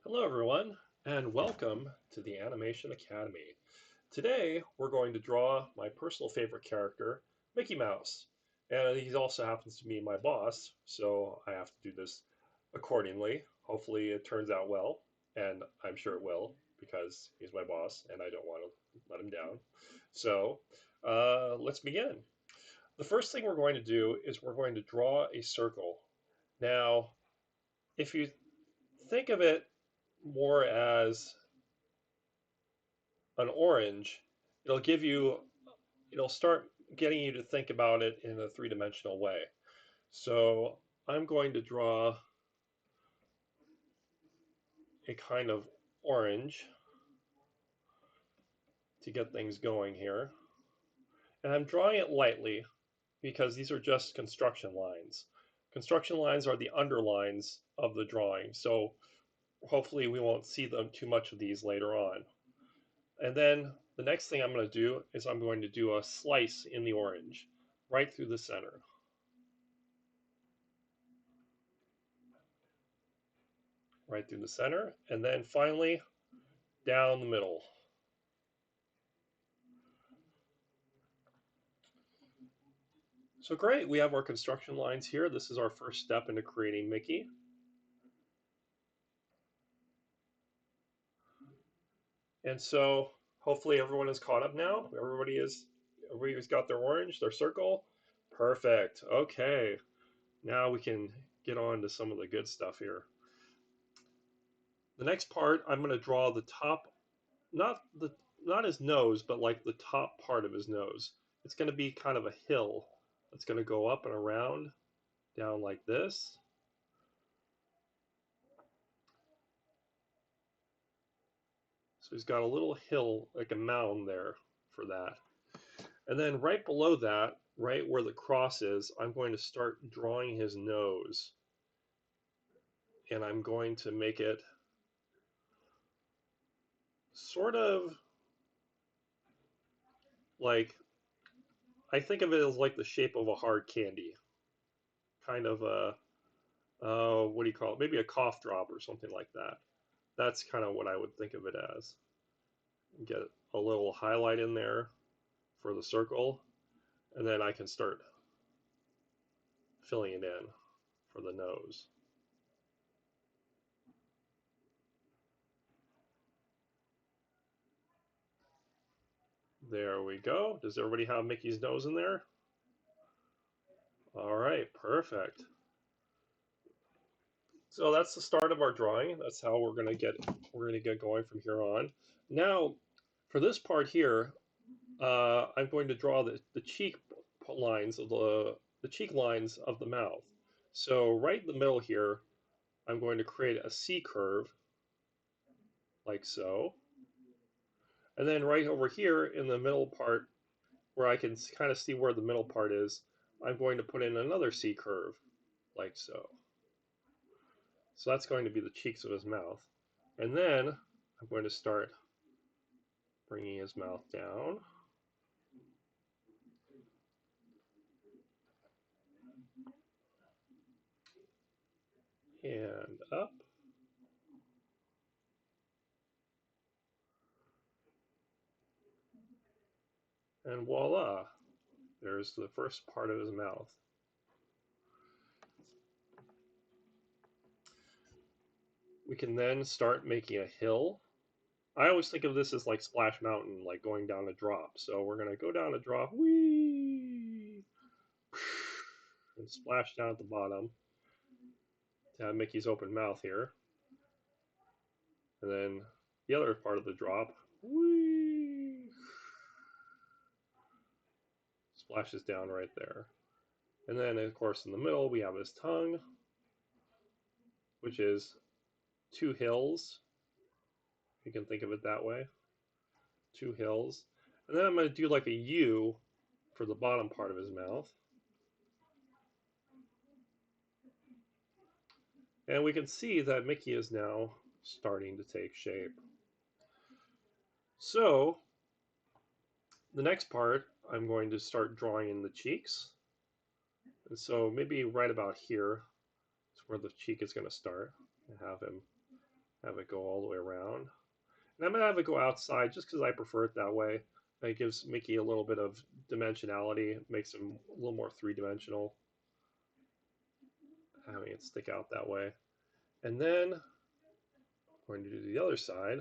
Hello, everyone, and welcome to the Animation Academy. Today, we're going to draw my personal favorite character, Mickey Mouse. And he also happens to be my boss, so I have to do this accordingly. Hopefully, it turns out well, and I'm sure it will because he's my boss and I don't want to let him down. So, let's begin. The first thing we're going to do is we're going to draw a circle. Now, if you think of it more as an orange, it'll give you, it'll start getting you to think about it in a three-dimensional way. So I'm going to draw a kind of orange to get things going here. And I'm drawing it lightly because these are just construction lines. Construction lines are the underlines of the drawing. So hopefully we won't see them too much of these later on. And then the next thing I'm going to do is I'm going to do a slice in the orange right through the center. Right through the center, and then finally down the middle. So great, we have our construction lines here. This is our first step into creating Mickey. And so hopefully everyone is caught up now. Everybody's got their orange, their circle. Perfect. Okay. Now we can get on to some of the good stuff here. The next part, I'm going to draw the top, not his nose, but like the top part of his nose. It's going to be kind of a hill. It's going to go up and around, down like this. So he's got a little hill, like a mound there for that. And then right below that, right where the cross is, I'm going to start drawing his nose. And I'm going to make it sort of like, I think of it as like the shape of a hard candy. Kind of a, what do you call it? Maybe a cough drop or something like that. That's kind of what I would think of it as. Get a little highlight in there for the circle, and then I can start filling it in for the nose. There we go. Does everybody have Mickey's nose in there? All right, perfect. So that's the start of our drawing. That's how we're gonna get going from here on. Now, for this part here, I'm going to draw the cheek lines of the cheek lines of the mouth. So right in the middle here, I'm going to create a C curve, like so. And then right over here in the middle part, where I can kind of see where the middle part is, I'm going to put in another C curve, like so. So that's going to be the cheeks of his mouth. And then I'm going to start bringing his mouth down and up. And voila, there's the first part of his mouth. We can then start making a hill. I always think of this as like Splash Mountain, like going down a drop. So we're going to go down a drop, whee, and splash down at the bottom to have Mickey's open mouth here. And then the other part of the drop, whee, splashes down right there. And then, of course, in the middle, we have his tongue, which is two hills. You can think of it that way. Two hills. And then I'm going to do like a U for the bottom part of his mouth. And we can see that Mickey is now starting to take shape. So the next part, I'm going to start drawing in the cheeks. And so maybe right about here is where the cheek is going to start. I have him have it go all the way around. And I'm going to have it go outside just because I prefer it that way. It gives Mickey a little bit of dimensionality, makes him a little more three-dimensional, having it stick out that way. And then I'm going to do the other side.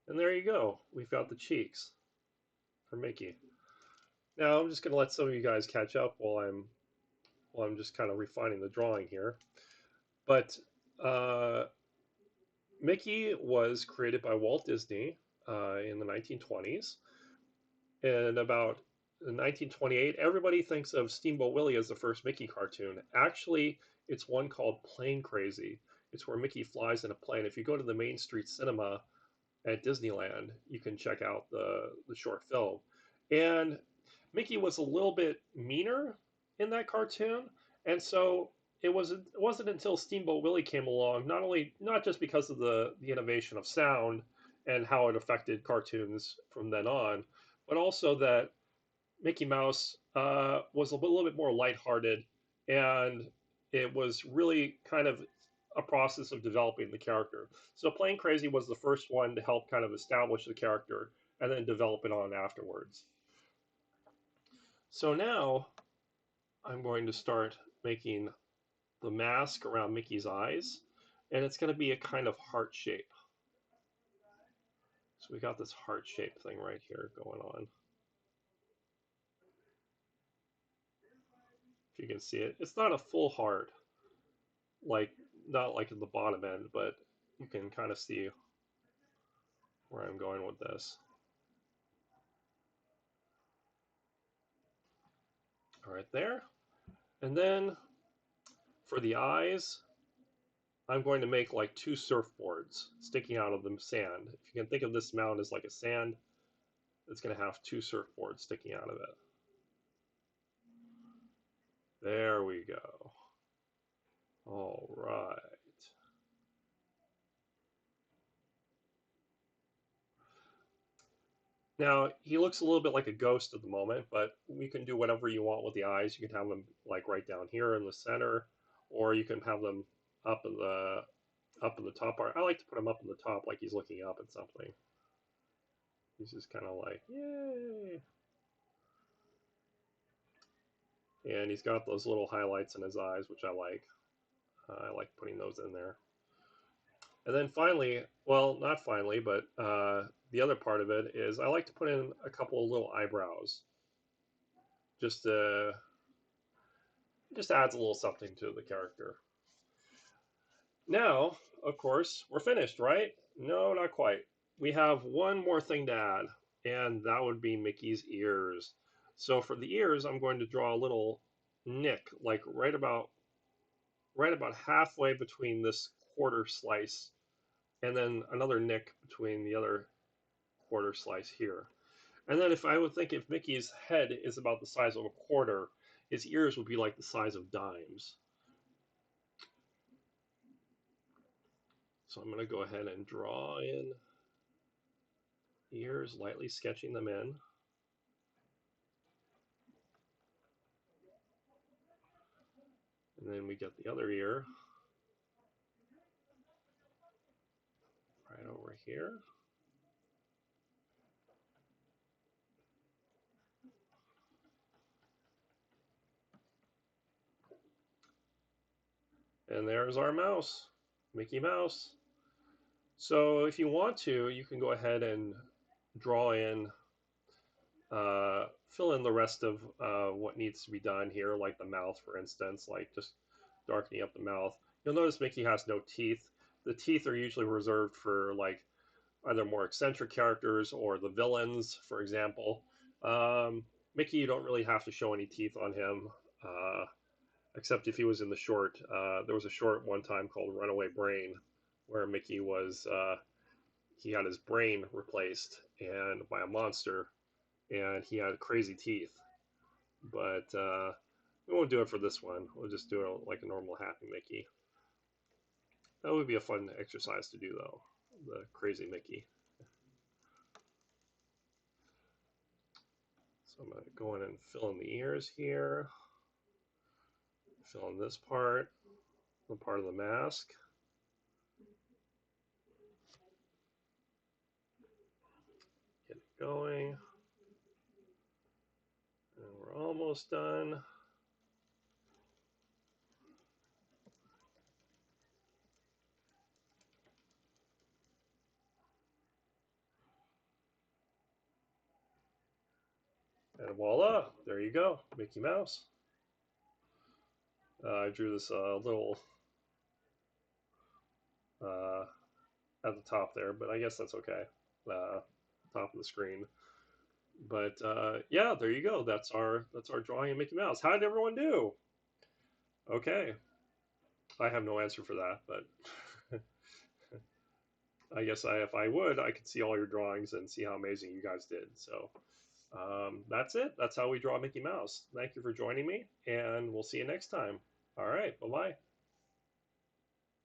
And there you go. We've got the cheeks for Mickey. Now I'm just going to let some of you guys catch up while I'm just kind of refining the drawing here. But Mickey was created by Walt Disney in the 1920s. And about 1928, everybody thinks of Steamboat Willie as the first Mickey cartoon. Actually, it's one called Plane Crazy. It's where Mickey flies in a plane. If you go to the Main Street Cinema at Disneyland, you can check out the short film. And Mickey was a little bit meaner in that cartoon, and so it wasn't until Steamboat Willie came along, not just because of the innovation of sound and how it affected cartoons from then on, but also that Mickey Mouse was a little bit more lighthearted, and it was really kind of a process of developing the character. So Plane Crazy was the first one to help kind of establish the character and then develop it on afterwards. So now I'm going to start making the mask around Mickey's eyes, and it's going to be a kind of heart shape. So we got this heart shape thing right here going on. If you can see it, it's not a full heart, like not like at the bottom end, but you can kind of see where I'm going with this. All right, there. And then for the eyes, I'm going to make like two surfboards sticking out of the sand. If you can think of this mound as like a sand, it's going to have two surfboards sticking out of it. There we go. All right. Now, he looks a little bit like a ghost at the moment, but you can do whatever you want with the eyes. You can have them like right down here in the center, or you can have them up in the top part. I like to put him up in the top like he's looking up at something. He's just kind of like, yay. And he's got those little highlights in his eyes, which I like. I like putting those in there. And then finally, well, not finally, but the other part of it is I like to put in a couple of little eyebrows. Just just adds a little something to the character. Now, of course, we're finished, right? No, not quite. We have one more thing to add, and that would be Mickey's ears. So for the ears, I'm going to draw a little nick, like right about halfway between this quarter slice and then another nick between the other quarter slice here. And then if Mickey's head is about the size of a quarter, his ears would be like the size of dimes. So I'm going to go ahead and draw in ears, lightly sketching them in. And then we get the other ear right over here. And there's our mouse, Mickey Mouse. So if you want to, you can go ahead and draw in, fill in the rest of what needs to be done here, like the mouth, for instance, like just darkening up the mouth. You'll notice Mickey has no teeth. The teeth are usually reserved for like either more eccentric characters or the villains, for example. Mickey, you don't really have to show any teeth on him, except if he was in the short. There was a short one time called Runaway Brain, where Mickey was he had his brain replaced and by a monster, and he had crazy teeth. But we won't do it for this one. We'll just do it like a normal Happy Mickey. That would be a fun exercise to do, though. The crazy Mickey. So So I'm going to go in and fill in the ears here. Fill in this part, the part of the mask. Get it going. And we're almost done. And voila, there you go, Mickey Mouse. I drew this little at the top there, but I guess that's okay. Top of the screen. But yeah, there you go. That's our drawing of Mickey Mouse. How did everyone do? Okay, I have no answer for that, but I guess if I would, I could see all your drawings and see how amazing you guys did. So that's it. That's how we draw Mickey Mouse. Thank you for joining me, and we'll see you next time. All right, bye bye.